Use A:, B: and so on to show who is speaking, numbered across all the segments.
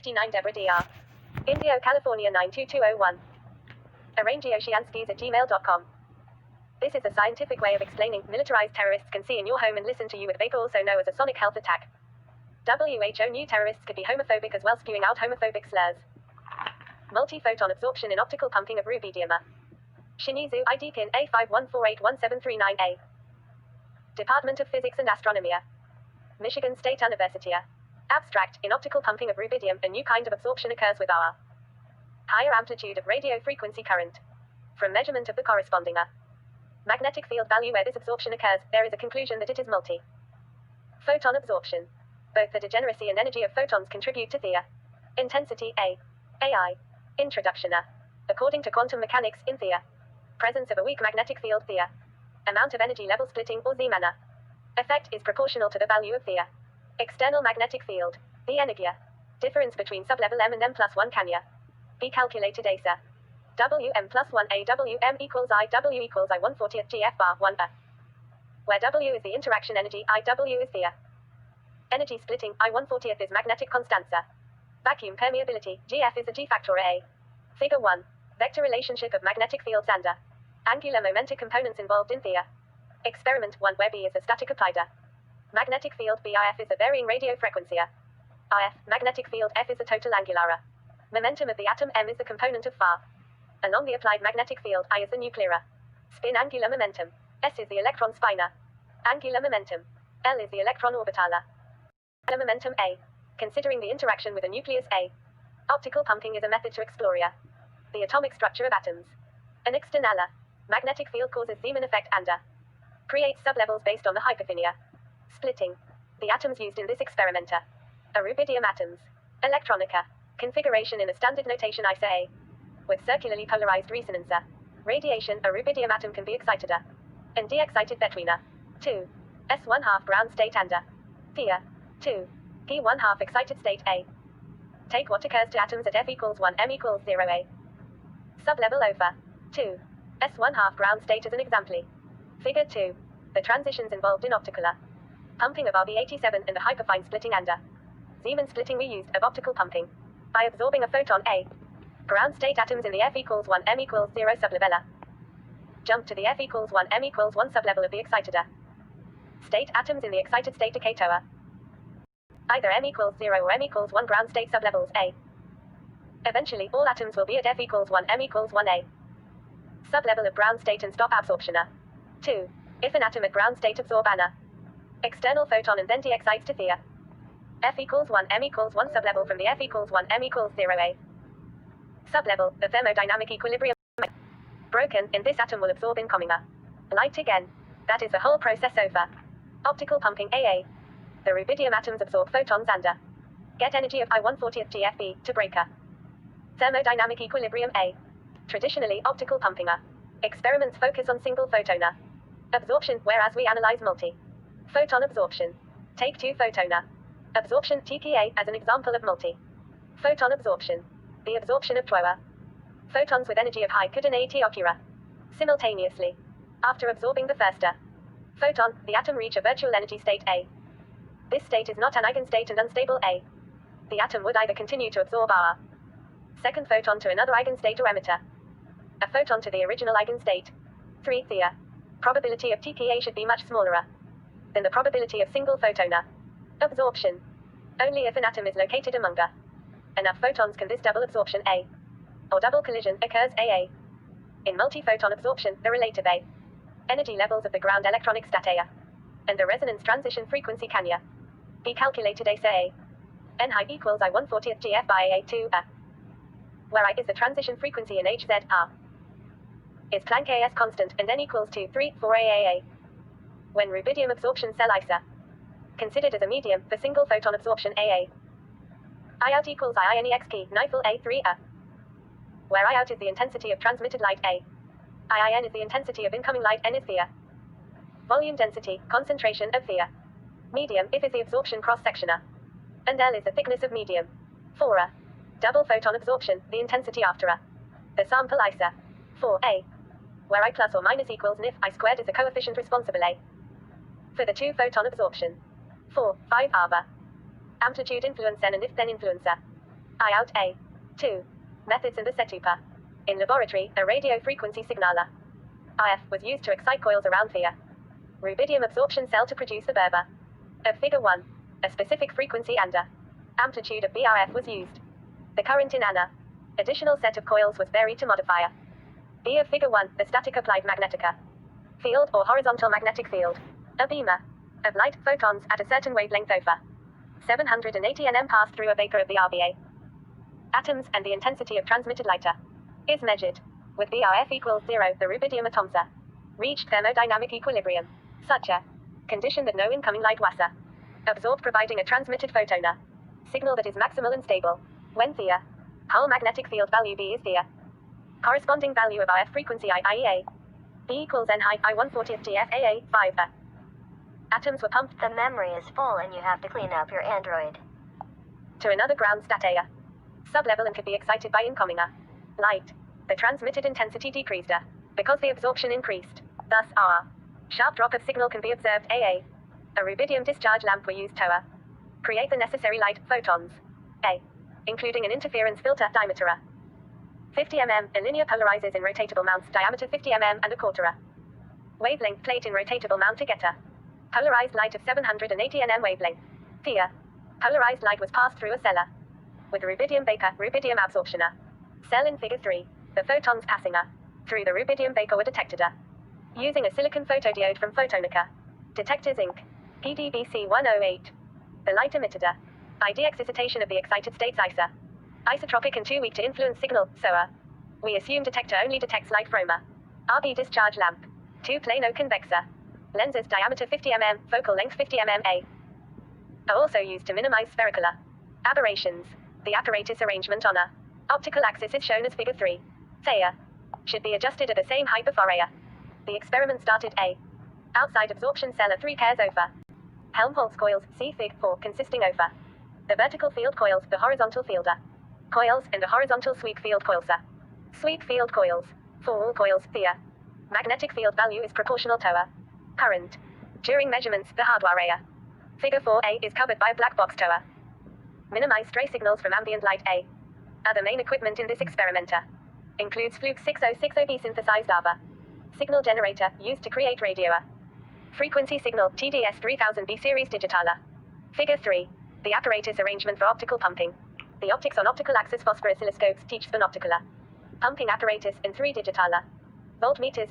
A: 59 Deborah Dr. Indio, California 92201. Arrangeoceanskis@gmail.com. This is a scientific way of explaining militarized terrorists can see in your home and listen to you with vapor, also known as a sonic health attack. WHO knew terrorists could be homophobic as well, spewing out homophobic slurs. Multi-photon absorption in optical pumping of rubidium. Shimizu ID pin A51481739A. Department of Physics and Astronomy. Michigan State University. Abstract, in optical pumping of rubidium, a new kind of absorption occurs with a higher amplitude of radio frequency current. From measurement of the corresponding magnetic field value where this absorption occurs, there is a conclusion that it is multi-photon absorption. Both the degeneracy and energy of photons contribute to the intensity AI. Introduction. According to quantum mechanics, in the presence of a weak magnetic field, the amount of energy level splitting, or Zeeman effect, is proportional to the value of the external magnetic field. The energy difference between sublevel m and m plus 1 can be calculated as Wm plus 1 Awm equals Iw equals I140th GF bar 1 where W is the interaction energy, Iw is the energy splitting, I140th is magnetic constanza. Vacuum permeability, GF is a G factor A. Figure 1. Vector relationship of magnetic fields and angular momentum components involved in the experiment 1, where B is the static applied magnetic field, BIF is the varying radio frequency. IF, magnetic field, F is the total angular momentum of the atom, M is the component of far along the applied magnetic field, I is the nuclear spin angular momentum, S is the electron spin angular momentum, L is the electron orbital momentum A. Considering the interaction with a nucleus A, optical pumping is a method to explore the atomic structure of atoms. An external magnetic field causes Zeeman effect and creates sublevels based on the hyperthermia splitting. The atoms used in this experiment are rubidium atoms. Electronica. Configuration in a standard notation ISA A. With circularly polarized resonance. Radiation, a rubidium atom can be excited and de-excited between 2 S1 half ground state and P 2 P1 half excited state A. Take what occurs to atoms at F equals 1 M equals 0 A. Sublevel over 2 S1 half ground state as an example. Figure 2. The transitions involved in optical pumping of RB87 and the hyperfine splitting and Zeeman splitting we used of optical pumping by absorbing a photon A. Ground state atoms in the F equals 1 M equals 0 sublevel. Jump to the F equals 1 M equals 1 sublevel of the excited state atoms in the excited state decay to either M equals 0 or M equals 1 ground state sublevels A. Eventually, all atoms will be at F equals 1 M equals 1 A. Sublevel of ground state and stop absorption 2. If an atom at ground state absorb an external photon and then de-excites to the F equals 1 M equals 1 sublevel from the F equals 1 M equals 0 A. Sublevel, the thermodynamic equilibrium broken, in this atom will absorb incoming light again. That is the whole process over. Optical pumping AA. The rubidium atoms absorb photons and get energy of I140th GFB to break thermodynamic equilibrium A. Traditionally, optical pumping experiments focus on single photon absorption, whereas we analyze multi-photon absorption. Take 2 photon absorption TPA as an example of multi-photon absorption. The absorption of 2 photons with energy of high could occur simultaneously. After absorbing the first photon, the atom reach a virtual energy state A. This state is not an eigenstate and unstable A. The atom would either continue to absorb a second photon to another eigenstate or emitter a photon to the original eigenstate. 3. The probability of TPA should be much smaller than the probability of single photon absorption. Only if an atom is located among enough photons can this double absorption A or double collision occurs AA. In multi-photon absorption, the relative A energy levels of the ground electronic stat A and the resonance transition frequency can be calculated as A. N high equals I140th GF by AA2 where I is the transition frequency in HZ, R is Planck AS constant, and N equals 2, 3, 4 AAA. When rubidium absorption cell ISA considered as a medium for single photon absorption AA. I out equals IINEXP, NIFL A3 where I out is the intensity of transmitted light A. IIN is the intensity of incoming light, N is the volume density, concentration of the medium, if is the absorption cross-section and L is the thickness of medium. 4 double photon absorption, the intensity after the sample ISA. 4A. Where I plus or minus equals NIF, I squared is the coefficient responsible A. For the 2 photon absorption. 4, 5 Arbor. Amplitude influence N and if then influencer. I out A. 2. Methods and the setup. In laboratory, a radio frequency signaler. IF was used to excite coils around the rubidium absorption cell to produce the Berber. Of figure 1. A specific frequency and amplitude of BRF was used. The current in an additional set of coils was varied to modify B of figure 1, the static applied magnetica field or horizontal magnetic field. A beamer of light photons at a certain wavelength over 780 nm passed through a vapor of the RBA atoms, and the intensity of transmitted light is measured. With BRF equals 0, the rubidium atoms reached thermodynamic equilibrium. Such a condition that no incoming light was absorbed, providing a transmitted photon signal that is maximal and stable. When the whole magnetic field value B is the corresponding value of IF frequency i.e. B equals N high I140 GFAA 5 atoms were pumped.
B: The memory is full and you have to clean up your Android.
A: To another ground stat A sublevel and could be excited by incoming light. The transmitted intensity decreased because the absorption increased. Thus our sharp drop of signal can be observed. A rubidium discharge lamp were used to create the necessary light photons. Including an interference filter diameter 50 mm, a linear polarizers in rotatable mounts diameter 50 mm and a quarter wavelength plate in rotatable mount to get polarized light of 780 nm wavelength. The polarized light was passed through a cell with rubidium vapor, rubidium absorption cell in figure 3. The photons passing through the rubidium vapor were detected using a silicon photodiode from Photonica Detectors Inc. PDBC 108. The light emitted ID excitation of the excited states isotropic and too weak to influence signal, so we assume detector only detects light from RB discharge lamp. 2 plano convexa lenses diameter 50 mm, focal length 50 mm are also used to minimize spherical aberrations. The apparatus arrangement on optical axis is shown as figure 3. Thea should be adjusted at the same height before the experiment started. Outside absorption cell 3 pairs over Helmholtz coils, see fig 4, consisting over the vertical field coils, the horizontal field coils, and the horizontal sweep field coils. Sweep field coils. For all coils, the magnetic field value is proportional to current. During measurements, the hardware figure 4a is covered by a black box to minimize stray signals from ambient light. Other main equipment in this experiment includes Fluke 6060B synthesized AVA signal generator used to create radio frequency signal TDS 3000B series digitaler. Figure 3. The apparatus arrangement for optical pumping. The optics on optical axis phosphor oscilloscopes teach spinoptical pumping apparatus in 3 digitaler voltmeters.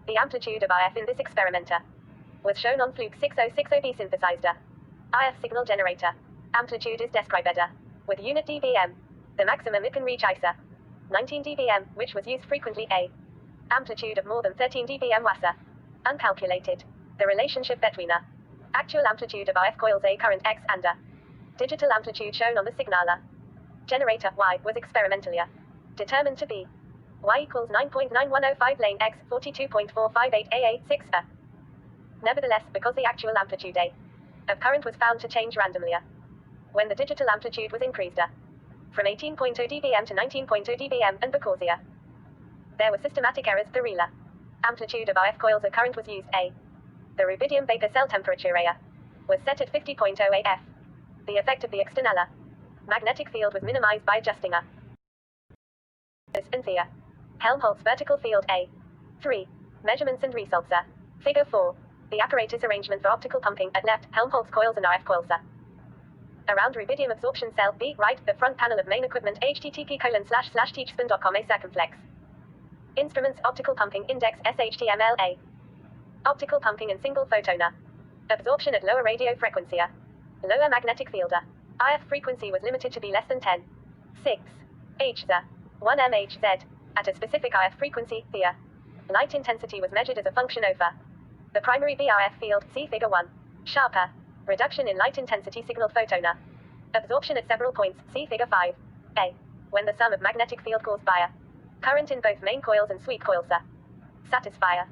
A: The amplitude of IF in this experiment was shown on Fluke 6060B synthesized IF signal generator. Amplitude is described with unit dBm. The maximum it can reach is 19 dBm, which was used frequently. Amplitude of more than 13 dBm was uncalculated. The relationship between actual amplitude of IF coils A current X and digital amplitude shown on the signaler generator Y was experimentally determined to be Y equals 9.9105 lane X 42.458 AA 6 Nevertheless, because the actual amplitude A of current was found to change randomly when the digital amplitude was increased from 18.0 dBm to 19.0 dBm, and because there were systematic errors, the real amplitude of IF coils of current was used. The rubidium vapor cell temperature was set at 50.0 AF. The effect of the external magnetic field was minimized by adjusting this in the Helmholtz vertical field. 3. Measurements and results. Figure 4. The apparatus arrangement for optical pumping at left, Helmholtz coils and RF coils. Around rubidium absorption cell B, right, the front panel of main equipment http://teachspin.com A circumflex. Instruments optical pumping index SHTML. Optical pumping and single photon absorption at lower radio frequency. Lower magnetic field. IF frequency was limited to be less than 10. 6. Hz. 1 MHz. At a specific IF frequency, the light intensity was measured as a function over the primary BRF field, see figure 1. Sharper reduction in light intensity signaled photon absorption at several points, see figure 5. When the sum of magnetic field caused by current in both main coils and sweep coils satisfy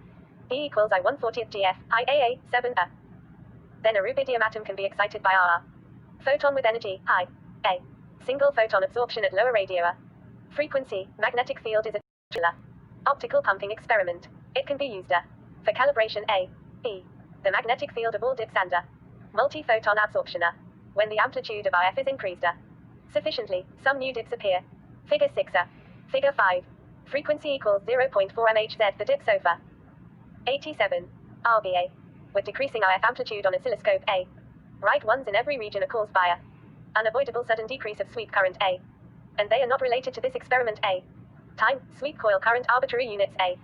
A: E equals I140 GF, IAA, 7 then a rubidium atom can be excited by R. Photon with energy, high. Single photon absorption at lower radio frequency, magnetic field is a optical pumping experiment. It can be used for calibration. B. The magnetic field of all dips and multi-photon absorption when the amplitude of IF is increased. sufficiently, some new dips appear. Figure 6. Figure 5. Frequency equals 0.4 mHz. The dip SOFA. 87. RBA. With decreasing IF amplitude on oscilloscope A. Right ones in every region are caused by a unavoidable sudden decrease of sweep current A. And they are not related to this experiment A. Time, sweep coil current arbitrary units A.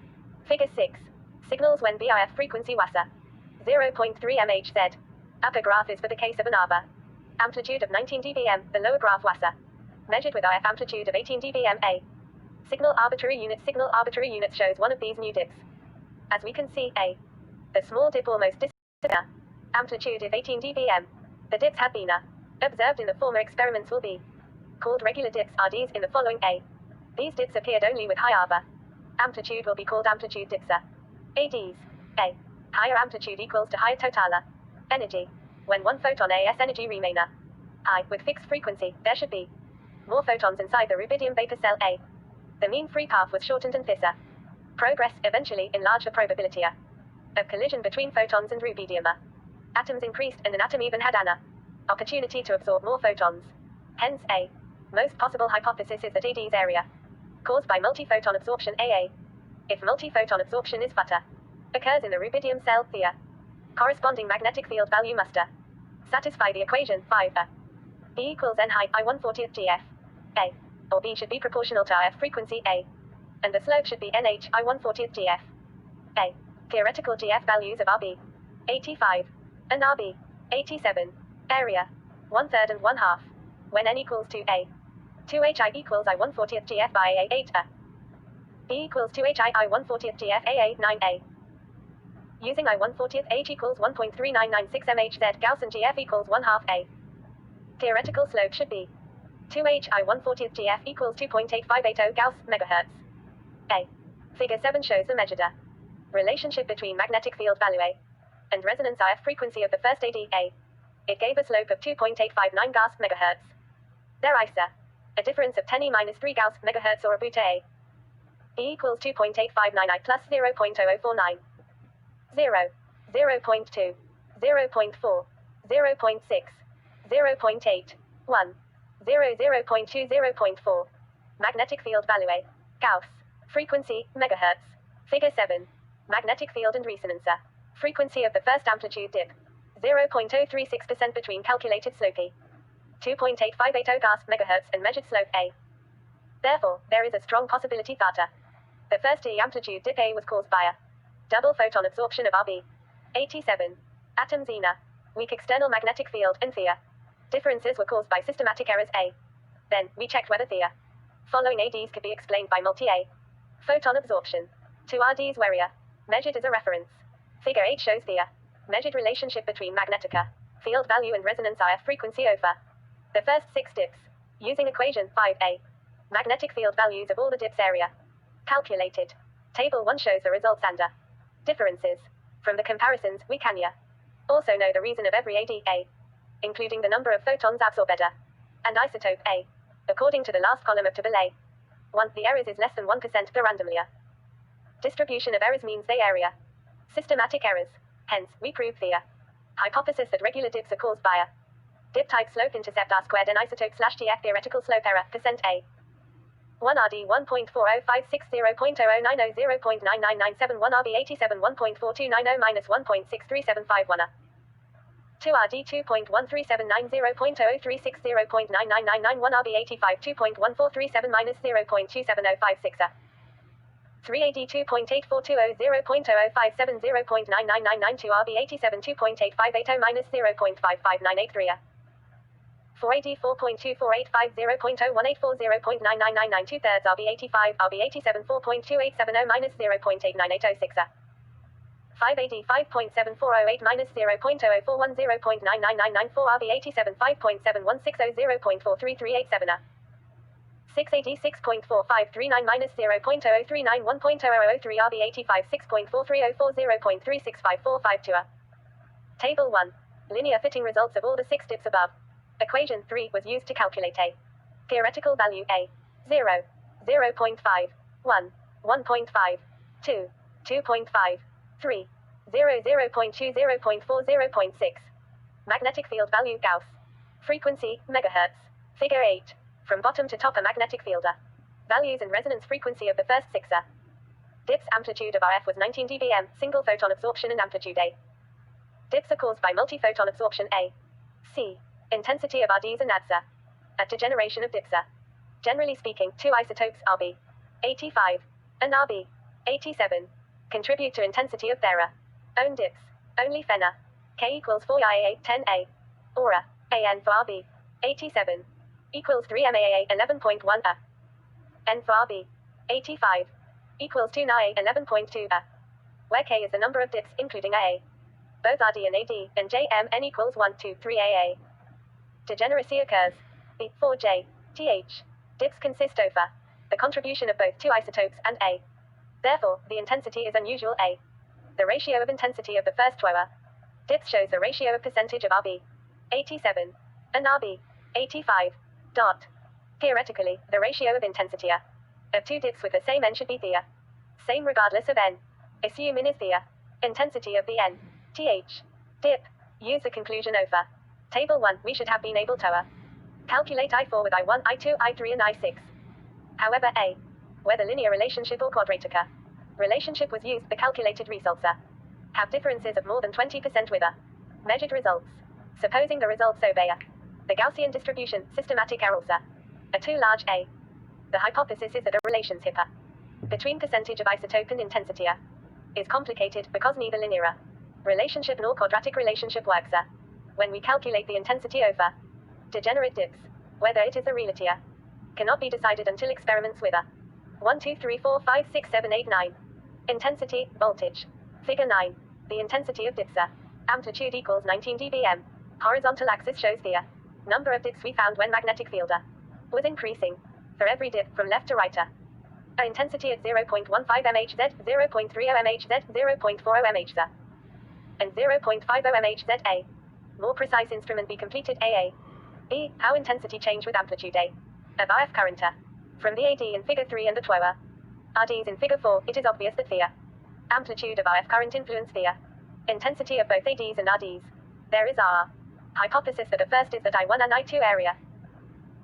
A: Figure 6. Signals when BIF frequency WASA. 0.3 mHz. Upper graph is for the case of an ARBA. Amplitude of 19 dBm, the lower graph WASA. Measured with IF amplitude of 18 dBm A. Signal arbitrary units shows one of these new dips. As we can see, A. The small dip almost disappears. Amplitude is 18 dBm. The dips have been observed in the former experiments will be called regular dips RDs in the following A. These dips appeared only with high ARBA. Amplitude will be called amplitude dips ADs. A. Higher amplitude equals to higher total energy. When one photon AS energy remain high with fixed frequency, there should be more photons inside the rubidium vapor cell A. The mean free path was shortened and this progress eventually enlarged the probability of collision between photons and rubidium. Atoms increased and an atom even had an opportunity to absorb more photons. Hence A. Most possible hypothesis is that AD's area caused by multiphoton absorption AA. If multiphoton absorption is but occurs in the rubidium cell, the corresponding magnetic field value must satisfy the equation 5 B equals N high I1/40th GF A, or B should be proportional to IF frequency A, and the slope should be NH I1/40th GF A. Theoretical GF values of RB 85 and RB 87. Area 1/3 and 1/2. When N equals 2A. 2HI equals I1/40th GF by AA 8 B equals 2HI I1/40th GF AA 9A. Using I1/40th H equals 1.3996 mHz, Gauss and GF equals 1/2 A. Theoretical slope should be 2H I1/40th GF equals 2.8580 Gauss megahertz. A. Figure 7 shows the measured relationship between magnetic field value A and resonance IF frequency of the first AD A. It gave a slope of 2.859 Gauss megahertz. There is a difference of 10e-3 Gauss megahertz or a beta A. E equals 2.859I plus 0.0049. 0, 0.2, 0.4, 0.6, 0.8, 1, 0, 0.2, 0.4. Magnetic field value A. Gauss. Frequency, megahertz. Figure 7. Magnetic field and resonance. Frequency of the first amplitude dip. 0.036% between calculated slope E. 2.8580 Gauss megahertz and measured slope A. Therefore, there is a strong possibility that the first E amplitude dip A was caused by a double photon absorption of RB 87 atoms in a weak external magnetic field, and the differences were caused by systematic errors A. Then, we checked whether the following ADs could be explained by multi-A photon absorption. 2 RDs were measured as a reference. Figure 8 shows the measured relationship between magnetic field value and resonance IF frequency over the first 6 dips. Using equation 5A. Magnetic field values of all the dips area. Calculated. Table 1 shows the results and differences. From the comparisons, we can also know the reason of every AD A, including the number of photons absorbed and isotope A. According to the last column of table A. 1. The errors is less than 1% per randomly distribution of errors means they area systematic errors. Hence, we prove the hypothesis that regular dips are caused by a dip type slope intercept R squared and isotope / TF theoretical slope error % A. 1 RD 1.40560.0090 0.9997 1 RB 87 1.4290 minus 1.63751 2 RD 2.1379 0.0036 0.9999 1 RB 85 2.1437 minus 0.27056 3 AD 2.8420 0.0057 0.9999 2 RB 87 2.8580 minus 0.55983 4 AD 4.2485 0.0184 0.9999 2/3 RB 85 RB 87 4.2870 minus 0.89806 5 AD 5.7408 minus 0.0041 0.9999 4 RB 87 5.7160 0.43387 6 AD 6.4539 minus 0.0039 1.0003 RB 85 6.4304 0.365452 Table 1. Linear fitting results of all the 6 dips above. Equation 3 was used to calculate a theoretical value A 0, 0.5, 1, 1.5, 2, 2.5, 3, 0, 0.2, 0.4, 0.6. Magnetic field value Gauss. Frequency, megahertz. Figure 8. From bottom to top a magnetic fielder. Values and resonance frequency of the first sixer. Dips amplitude of RF was 19 dBm, single photon absorption and amplitude A. Dips are caused by multi-photon absorption A. C. Intensity of RDs and ADs. At degeneration of dips. Generally speaking, two isotopes, Rb 85 and Rb 87, contribute to intensity of their own dips. Only Fena. K equals 4IA 10A. Aura. AN for Rb 87 equals 3 MAA 11.1 N for Rb 85 equals 2 NA 11.2 where K is the number of dips including AA. Both RD and AD and JMN equals 1, 2, 3 AA. Degeneracy occurs. B 4J TH. Dips consist of the contribution of both two isotopes and A. Therefore, the intensity is unusual A. The ratio of intensity of the first two dips shows the ratio of percentage of Rb 87 and Rb 85. Theoretically, the ratio of intensity of two dips with the same N should be the same regardless of N. Assume N is the intensity of the N TH dip. Use the conclusion over Table 1. We should have been able to calculate I4 with I1, I2, I3 and I6. However, whether linear relationship or quadratic relationship was used, the calculated results have differences of more than 20% with measured results. Supposing the results obey the Gaussian distribution, systematic errors are too large. The hypothesis is that a relationship between percentage of isotope and intensity is complicated because neither linear relationship nor quadratic relationship works when we calculate the intensity over degenerate dips. Whether it is a reality cannot be decided until experiments with 1, 2, 3, 4, 5, 6, 7, 8, 9. Intensity, voltage. Figure 9. The intensity of dips amplitude equals 19 dBm. Horizontal axis shows the number of dips we found when magnetic field was increasing. For every dip from left to right a intensity at 0.15 mHz, 0.30 mHz, 0.40 mHz, and 0.50 mHz. More precise instrument be completed. AA. B. How intensity change with amplitude A of RF current from the AD in figure 3 and the 2 RDs in figure 4. It is obvious that the amplitude of RF current influence the intensity of both ADs and RDs. There is our hypothesis that the first is that I1 and I2 area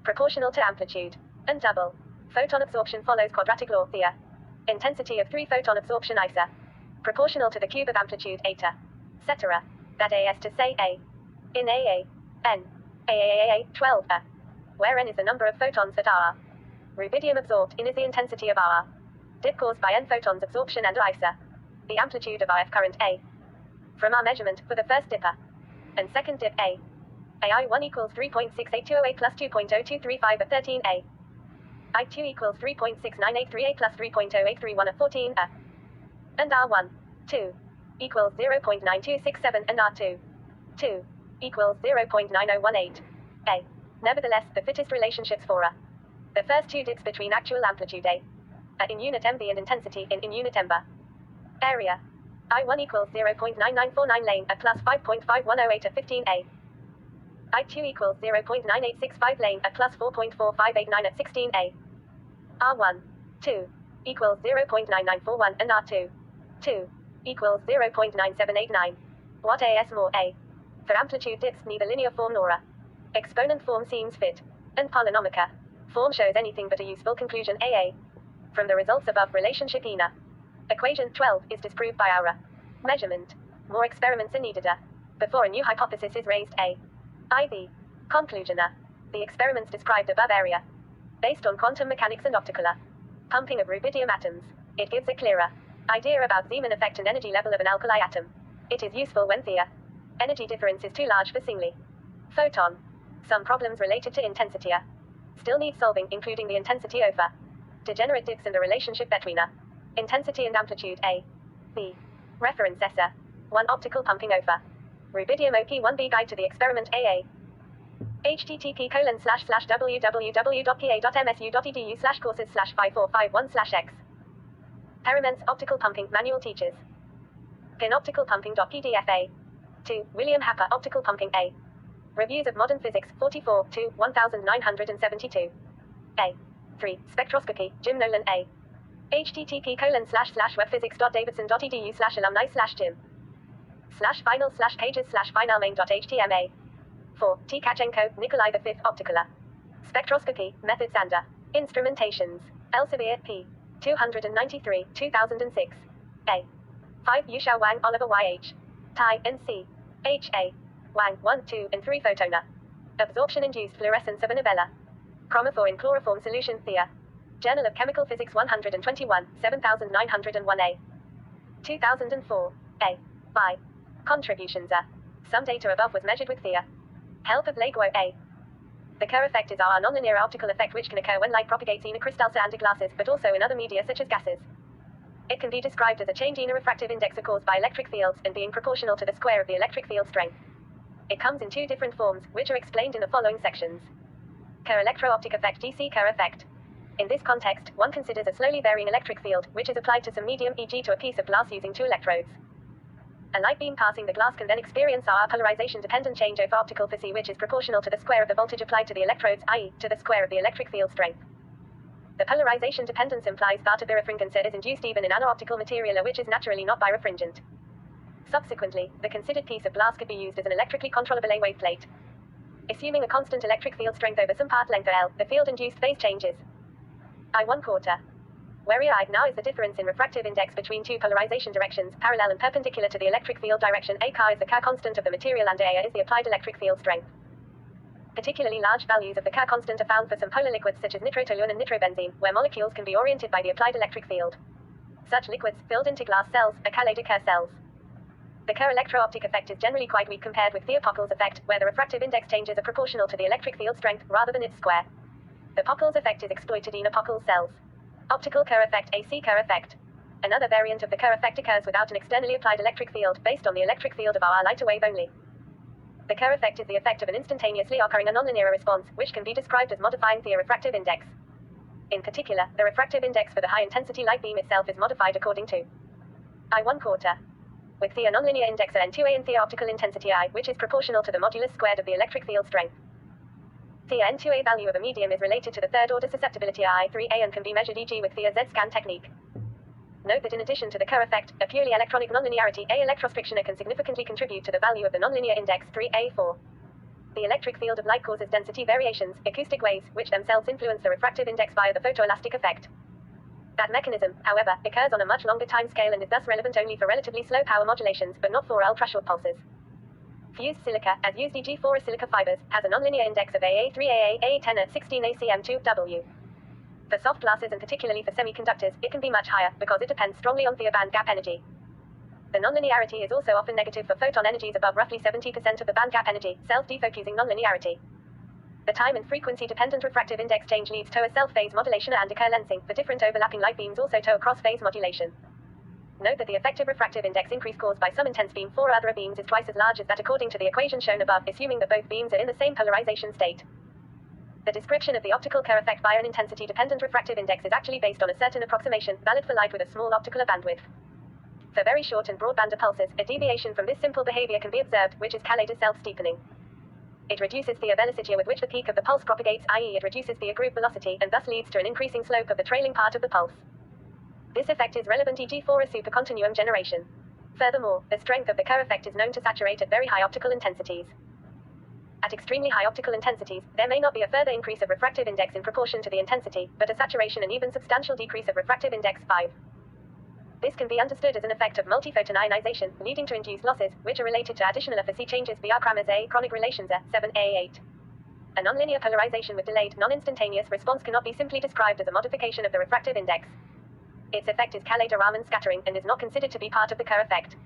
A: proportional to amplitude and double photon absorption follows quadratic law. The intensity of 3 photon absorption ISA proportional to the cube of amplitude eta, etc. That AS to say A in AA N AAAA 12 where N is the number of photons that are rubidium absorbed. N is the intensity of R dip caused by N photons absorption and ISA the amplitude of RF current A from our measurement for the first dip and second dip A. AI1 equals 3.68208 plus 2.0235 at 13A. I2 equals 3.6983A plus 3.0831 at 14A. And R1, 2, equals 0.9267 and R2, 2, equals 0.9018. A. Nevertheless, the fittest relationships for the first two dips between actual amplitude A in unit MB and intensity in unit MB area. I1 equals 0.9949 lane at plus 5.5108 at 15A. I2 equals 0.9865 lane at plus 4.4589 at 16A. R1, 2, equals 0.9941 and R2, 2, equals 0.9789. What AS more A? For amplitude dips, neither linear form nor exponent form seems fit, and polynomial form shows anything but a useful conclusion. AA. From the results above, relationship ENA. Equation 12 is disproved by our measurement. More experiments are needed before a new hypothesis is raised. IV. Conclusion. The experiments described above area based on quantum mechanics and optical pumping of rubidium atoms. It gives a clearer idea about Zeeman effect and energy level of an alkali atom. It is useful when the energy difference is too large for singly photon. Some problems related to intensity still need solving, including the intensity over degenerate dips and the relationship between intensity and amplitude. A. B. Reference SR. 1 optical pumping over rubidium OP1B guide to the experiment. AA. http://www.pa.msu.edu/courses/5451/x. Paraments Optical Pumping Manual Teachers. PinOpticalPumping.pdf. 2. William Happer Optical Pumping. A. Reviews of Modern Physics 44 to 1972. A. 3. Spectroscopy Jim Nolan. A. http://webphysics.davidson.edu/alumni/jim/final/pages/finalmain.html. 4. Tkachenko, Nikolai V. Optical Spectroscopy, methods and instrumentations. Elsevier, P. 293, 2006. A. 5 Yushao Wang Oliver YH. Tai, N.C. H.A. Wang, 1, 2, and 3 Photona. Absorption-induced fluorescence of a novella. Chromophore in chloroform solution Thea. Journal of Chemical Physics 121, 7901A. 2004. A. By. Contributions A. Some data above was measured with Thea. Help of Laguo A. The Kerr effect is a nonlinear optical effect which can occur when light propagates in a crystal and glasses, but also in other media such as gases. It can be described as a change in a refractive index caused by electric fields and being proportional to the square of the electric field strength. It comes in 2 different forms, which are explained in the following sections. Kerr electro-optic effect, DC Kerr effect. In this context, one considers a slowly varying electric field, which is applied to some medium, e.g. to a piece of glass using 2 electrodes. A light beam passing the glass can then experience a polarization-dependent change over optical phi, which is proportional to the square of the voltage applied to the electrodes, i.e., to the square of the electric field strength. The polarization dependence implies that a birefringence is induced even in an optical material which is naturally not birefringent. Subsequently, the considered piece of glass could be used as an electrically controllable A-wave plate. Assuming a constant electric field strength over some path length L, the field-induced phase changes. I1/4. Where I now is the difference in refractive index between 2 polarization directions, parallel and perpendicular to the electric field direction. A K is the Kerr constant of the material and A is the applied electric field strength. Particularly large values of the Kerr constant are found for some polar liquids such as nitrotoluene and nitrobenzene, where molecules can be oriented by the applied electric field. Such liquids, filled into glass cells, are Calais-de Kerr cells. The Kerr electro-optic effect is generally quite weak compared with Thea-Pockels effect, where the refractive index changes are proportional to the electric field strength, rather than its square. The Pockels effect is exploited in a Pockels cells. Optical Kerr effect, AC Kerr effect. Another variant of the Kerr effect occurs without an externally applied electric field, based on the electric field of our lighter wave only. The Kerr effect is the effect of an instantaneously occurring nonlinear response, which can be described as modifying the refractive index. In particular, the refractive index for the high-intensity light beam itself is modified according to I1/4. With the nonlinear index N2A and the optical intensity I, which is proportional to the modulus squared of the electric field strength. The N2A value of a medium is related to the third-order susceptibility I3A and can be measured e.g. with the Z-scan technique. Note that in addition to the Kerr effect, a purely electronic nonlinearity A electrostrictioner can significantly contribute to the value of the nonlinear index 3A4. The electric field of light causes density variations, acoustic waves, which themselves influence the refractive index via the photoelastic effect. That mechanism, however, occurs on a much longer time scale and is thus relevant only for relatively slow power modulations, but not for ultra-short pulses. Fused silica, as used e.g. for silica fibers, has a nonlinear index of AA3AA, AA10 at 16 ACM2W. For soft glasses and particularly for semiconductors, it can be much higher, because it depends strongly on the band gap energy. The nonlinearity is also often negative for photon energies above roughly 70% of the band gap energy, self-defocusing nonlinearity. The time and frequency-dependent refractive index change leads to a self-phase modulation and a Kerr lensing. For different overlapping light beams also to a cross-phase modulation. Note that the effective refractive index increase caused by some intense beam for other beams is twice as large as that according to the equation shown above, assuming that both beams are in the same polarization state. The description of the optical Kerr effect by an intensity-dependent refractive index is actually based on a certain approximation, valid for light with a small optical bandwidth. For very short and broadband pulses, a deviation from this simple behavior can be observed, which is Calais-de self-steepening. It reduces the velocity with which the peak of the pulse propagates, i.e. it reduces the group velocity, and thus leads to an increasing slope of the trailing part of the pulse. This effect is relevant e.g. for a supercontinuum generation. Furthermore, the strength of the Kerr effect is known to saturate at very high optical intensities. At extremely high optical intensities, there may not be a further increase of refractive index in proportion to the intensity, but a saturation and even substantial decrease of refractive index 5. This can be understood as an effect of multiphoton ionization, leading to induced losses, which are related to additional efficiency changes via Kramers A chronic relations A7A8. A nonlinear polarization with delayed, non-instantaneous response cannot be simply described as a modification of the refractive index. Its effect is Calais-de Raman scattering and is not considered to be part of the Kerr effect.